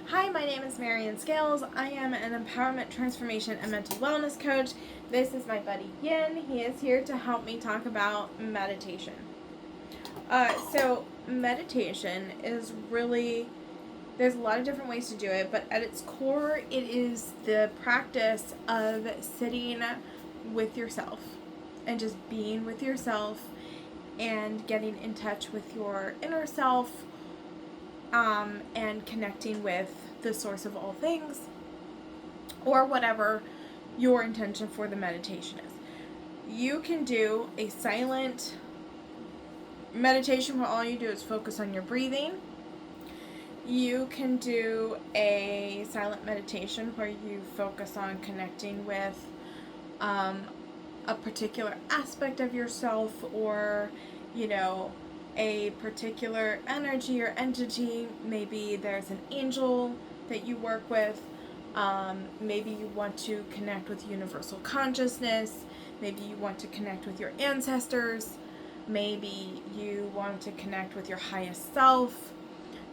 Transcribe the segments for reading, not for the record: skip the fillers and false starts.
Hi, my name is Marian Scales. I am an empowerment, transformation, and mental wellness coach. This is my buddy Yin. He is here to help me talk about meditation. So meditation is really, there's a lot of different ways to do it, but at its core, it is the practice of sitting with yourself and just being with yourself and getting in touch with your inner self, and connecting with the source of all things, or whatever your intention for the meditation is. You can do a silent meditation where all you do is focus on your breathing. You can do a silent meditation where you focus on connecting with a particular aspect of yourself, or, a particular energy or entity. Maybe there's an angel that you work with. Maybe you want to connect with universal consciousness. Maybe you want to connect with your ancestors. Maybe you want to connect with your highest self.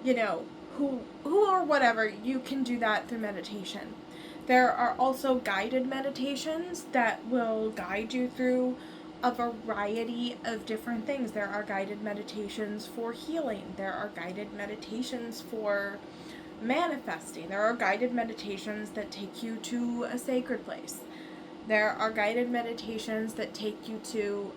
Who or whatever. You can do that through meditation. There are also guided meditations that will guide you through a variety of different things. There are guided meditations for healing. There are guided meditations for manifesting. There are guided meditations that take you to a sacred place. There are guided meditations that take you to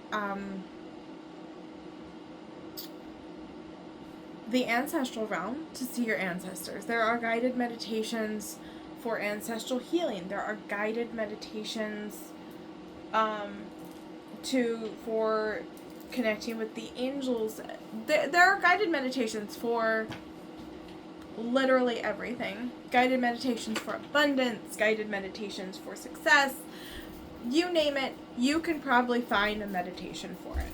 the ancestral realm to see your ancestors. There are guided meditations for ancestral healing. There are guided meditations for connecting with the angels. There are guided meditations for literally everything. Guided meditations for abundance, guided meditations for success. You name it, you can probably find a meditation for it.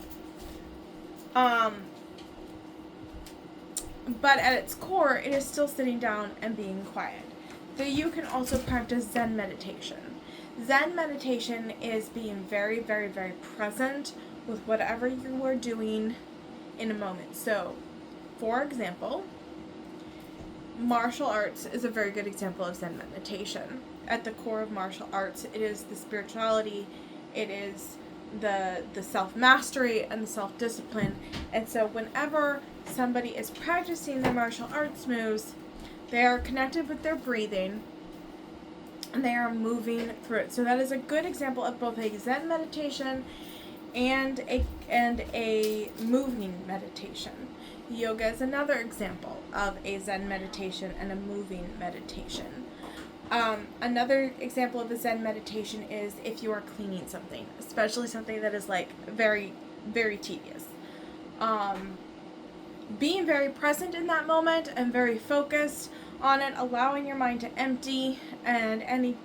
But at its core, it is still sitting down and being quiet. So you can also practice Zen meditation. Zen meditation is being very, very, very present with whatever you are doing in a moment. So, for example, martial arts is a very good example of Zen meditation. At the core of martial arts, it is the spirituality, it is the self-mastery and the self-discipline. And so whenever somebody is practicing their martial arts moves, they are connected with their breathing and they are moving through it. So that is a good example of both a Zen meditation and a moving meditation. Yoga is another example of a Zen meditation and a moving meditation. Another example of a Zen meditation is if you are cleaning something, especially something that is like very, very tedious. Being very present in that moment and very focused on it, allowing your mind to empty, and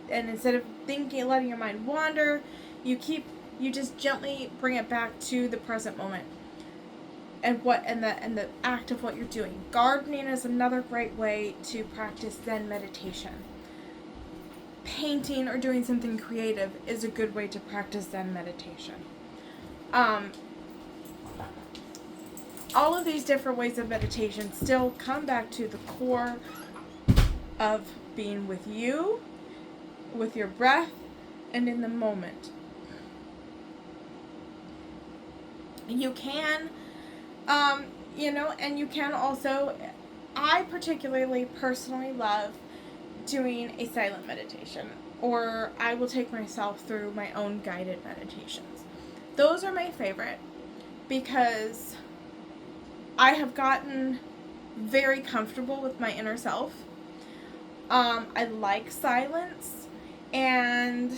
instead of thinking, letting your mind wander, you just gently bring it back to the present moment and the act of what you're doing. Gardening is another great way to practice Zen meditation. Painting or doing something creative is a good way to practice Zen meditation. All of these different ways of meditation still come back to the core of being with you, with your breath, and in the moment. You can, and you can also, I particularly personally love doing a silent meditation, or I will take myself through my own guided meditations. Those are my favorite because I have gotten very comfortable with my inner self. I like silence, and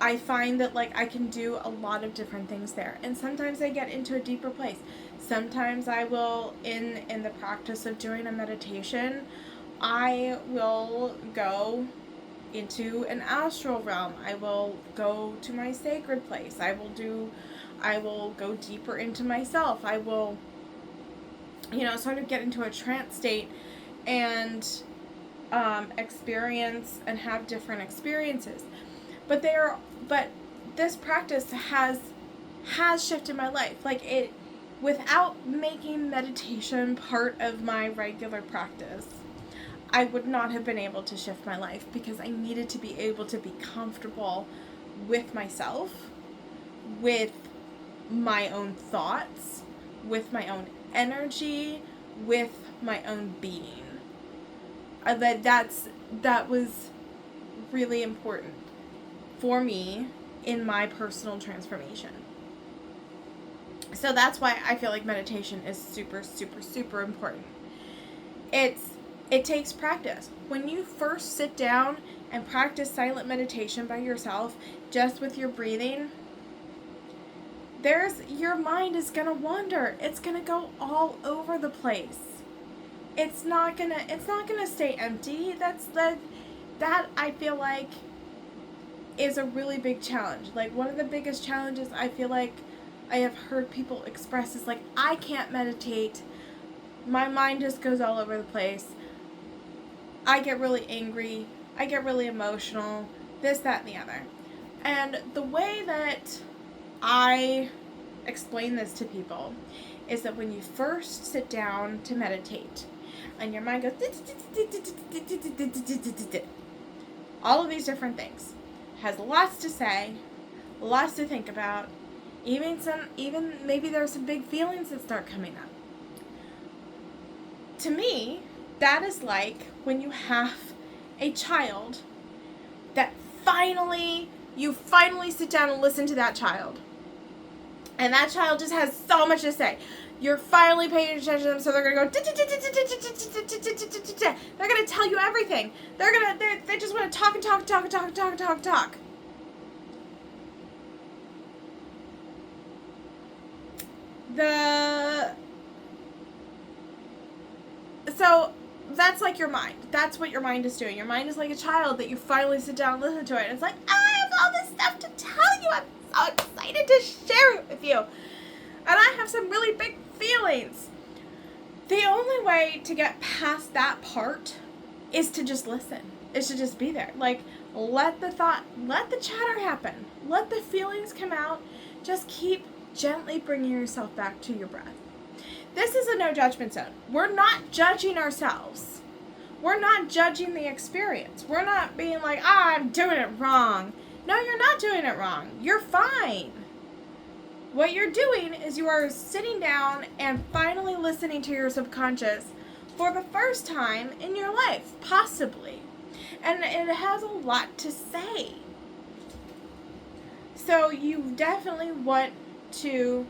I find that I can do a lot of different things there. And sometimes I get into a deeper place. Sometimes I will, in the practice of doing a meditation, I will go into an astral realm. I will go to my sacred place. I will go deeper into myself. I will, sort of get into a trance state and experience and have different experiences. But this practice has shifted my life. Without making meditation part of my regular practice, I would not have been able to shift my life, because I needed to be able to be comfortable with myself, with my own thoughts, with my own energy, with my own being. That was really important for me in my personal transformation. So that's why I feel like meditation is super, super, super important. It takes practice. When you first sit down and practice silent meditation by yourself, just with your breathing, your mind is gonna wander. It's gonna go all over the place. It's not gonna stay empty. That I feel like is a really big challenge. Like, one of the biggest challenges I feel like I have heard people express is like, I can't meditate. My mind just goes all over the place. I get really angry. I get really emotional. This, that, and the other. And the way that I explain this to people is that when you first sit down to meditate and your mind goes all of these different things, has lots to say, lots to think about, even maybe there's some big feelings that start coming up. To me, that is like when you have a child that you finally sit down and listen to that child. And that child just has so much to say. You're finally paying attention to them, so they're going to go, they're going to tell you everything. They just want to talk and talk and talk and talk and talk and talk and talk. So that's like your mind. That's what your mind is doing. Your mind is like a child that you finally sit down and listen to it. And it's like, I have all this stuff to tell you. I'm so excited to share it with you. And I have some really big feelings. The only way to get past that part is to just listen. Is to just be there. Like, let the chatter happen. Let the feelings come out. Just keep gently bringing yourself back to your breath. This is a no judgment zone. We're not judging ourselves. We're not judging the experience. We're not being like, I'm doing it wrong. No, you're not doing it wrong. You're fine. What you're doing is you are sitting down and finally listening to your subconscious for the first time in your life, possibly. And it has a lot to say. So you definitely want to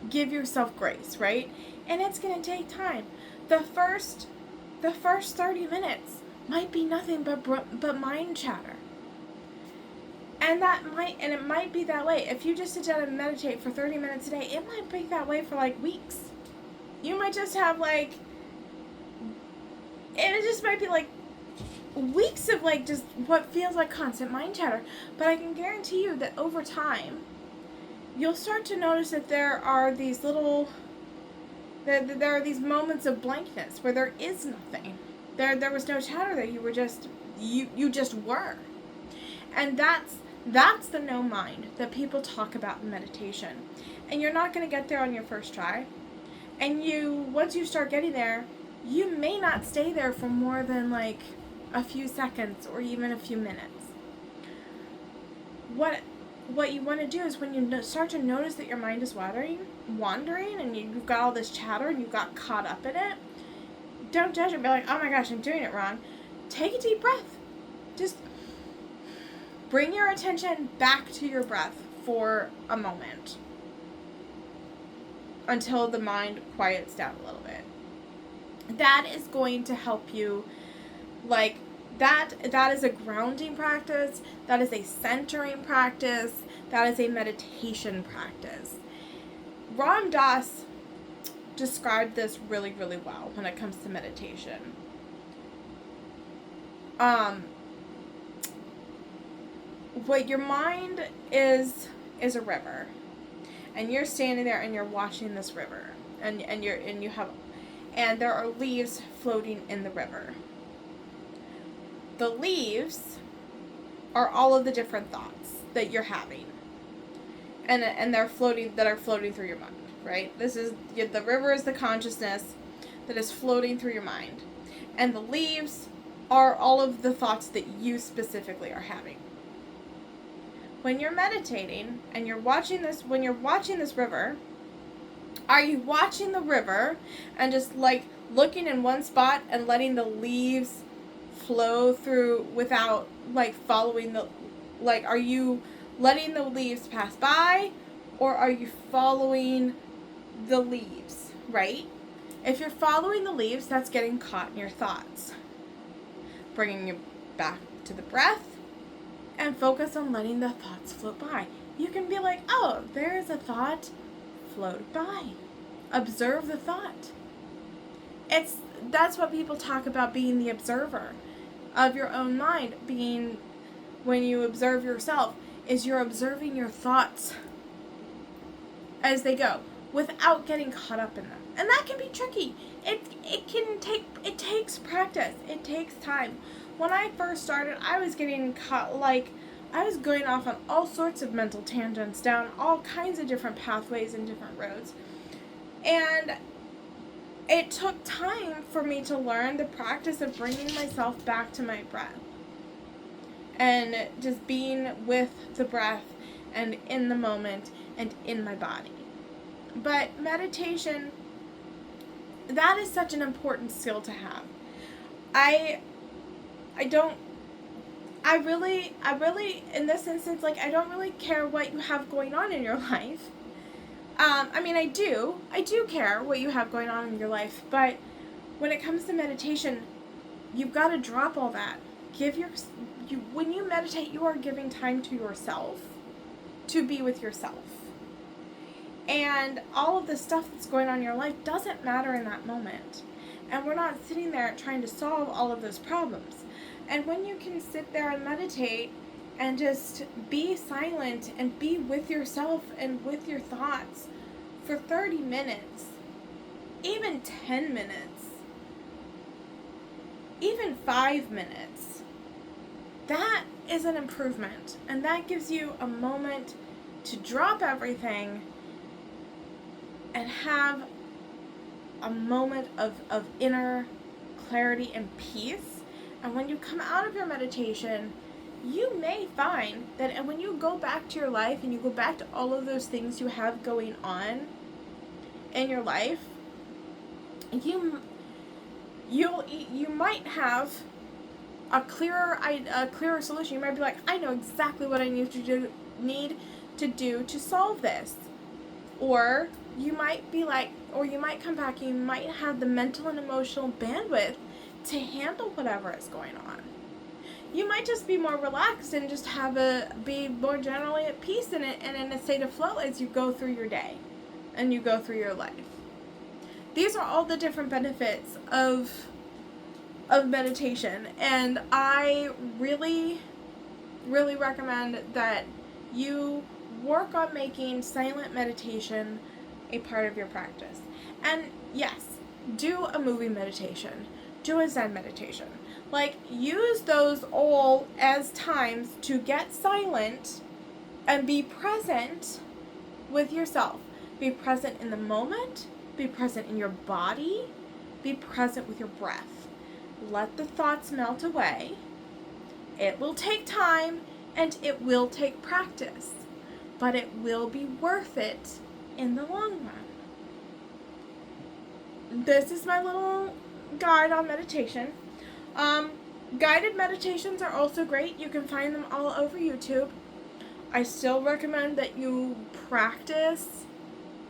give yourself grace, right? And it's going to take time. The first 30 minutes might be nothing but mind chatter. And it might be that way. If you just sit down and meditate for 30 minutes a day, it might be that way for like weeks. You might just have it just might be like weeks of like just what feels like constant mind chatter. But I can guarantee you that over time, you'll start to notice that there are these moments of blankness where there is nothing. There was no chatter there. You were just, you just were. And that's the no mind that people talk about in meditation. And you're not going to get there on your first try. And once you start getting there, you may not stay there for more than like a few seconds or even a few minutes. What you want to do is when you start to notice that your mind is wandering and you've got all this chatter and you got caught up in it, don't judge it. Be like, oh my gosh, I'm doing it wrong. Take a deep breath. Just bring your attention back to your breath for a moment until the mind quiets down a little bit. That is going to help you, like, that is a grounding practice, that is a centering practice, that is a meditation practice. Ram Dass described this really, really well when it comes to meditation. What your mind is a river, and you're standing there and you're watching this river, and there are leaves floating in the river. The leaves are all of the different thoughts that you're having, and they're floating through your mind, right? The river is the consciousness that is floating through your mind, and the leaves are all of the thoughts that you specifically are having. When you're meditating and when you're watching this river, are you watching the river and just like looking in one spot and letting the leaves flow through without like following are you letting the leaves pass by, or are you following the leaves, right? If you're following the leaves, that's getting caught in your thoughts. Bringing you back to the breath and focus on letting the thoughts float by. You can be like, oh, there is a thought, float by. Observe the thought. That's what people talk about, being the observer of your own mind. Being, when you observe yourself, is you're observing your thoughts as they go without getting caught up in them. And that can be tricky. It takes practice. It takes time. When I first started, I was getting caught, I was going off on all sorts of mental tangents down all kinds of different pathways and different roads. And it took time for me to learn the practice of bringing myself back to my breath. And just being with the breath and in the moment and in my body. But meditation, that is such an important skill to have. I really, in this instance, I don't really care what you have going on in your life. I do care what you have going on in your life, but when it comes to meditation, you've got to drop all that. When you meditate, you are giving time to yourself, to be with yourself. And all of the stuff that's going on in your life doesn't matter in that moment. And we're not sitting there trying to solve all of those problems. And when you can sit there and meditate and just be silent and be with yourself and with your thoughts for 30 minutes, even 10 minutes, even 5 minutes, that is an improvement. And that gives you a moment to drop everything and have a moment of inner clarity and peace. And when you come out of your meditation, you may find that when you go back to your life and you go back to all of those things you have going on in your life, you might have a clearer solution. You might be like, I know exactly what I need to do to solve this. Or you might be like, or you might come back and you might have the mental and emotional bandwidth to handle whatever is going on. You might just be more relaxed and just be more generally at peace and in a state of flow as you go through your day and you go through your life. These are all the different benefits of meditation, and I really, really recommend that you work on making silent meditation a part of your practice. And yes, do a moving meditation, do a Zen meditation. Use those all as times to get silent and be present with yourself. Be present in the moment, be present in your body, be present with your breath. Let the thoughts melt away. It will take time and it will take practice, but it will be worth it in the long run. This is my little guide on meditation. Guided meditations are also great. You can find them all over YouTube. I still recommend that you practice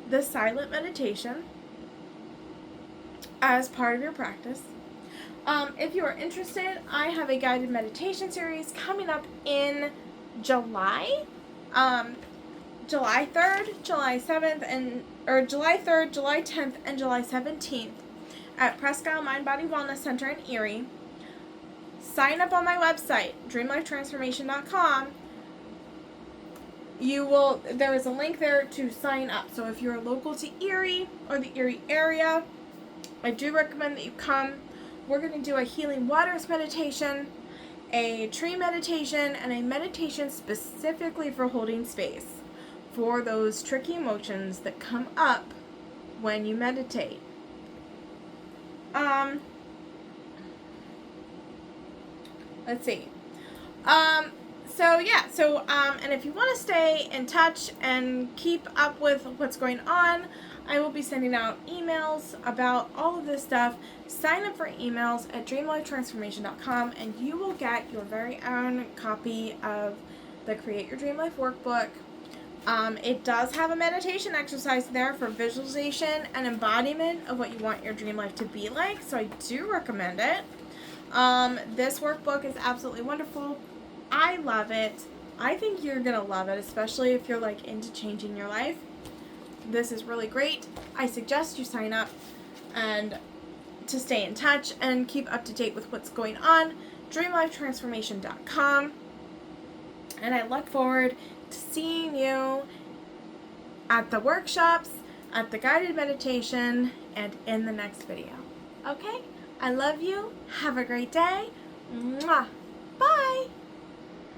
the silent meditation as part of your practice. If you are interested, I have a guided meditation series coming up in July. July 3rd, July 7th, July 3rd, July 10th, and July 17th at Presque Mind Body Wellness Center in Erie. Sign up on my website, dreamlifetransformation.com. There is a link there to sign up. So if you're local to Erie or the Erie area, I do recommend that you come. We're going to do a healing waters meditation, a tree meditation, and a meditation specifically for holding space for those tricky emotions that come up when you meditate. let's see. And if you want to stay in touch and keep up with what's going on, I will be sending out emails about all of this stuff. Sign up for emails at dreamlifetransformation.com and you will get your very own copy of the Create Your Dream Life workbook. It does have a meditation exercise there for visualization and embodiment of what you want your dream life to be like, so I do recommend it. This workbook is absolutely wonderful. I love it. I think you're going to love it, especially if you're like into changing your life. This is really great. I suggest you sign up and to stay in touch and keep up to date with what's going on. dreamlifetransformation.com. And I look forward to seeing you at the workshops, at the guided meditation, and in the next video. Okay? I love you. Have a great day. Mwah.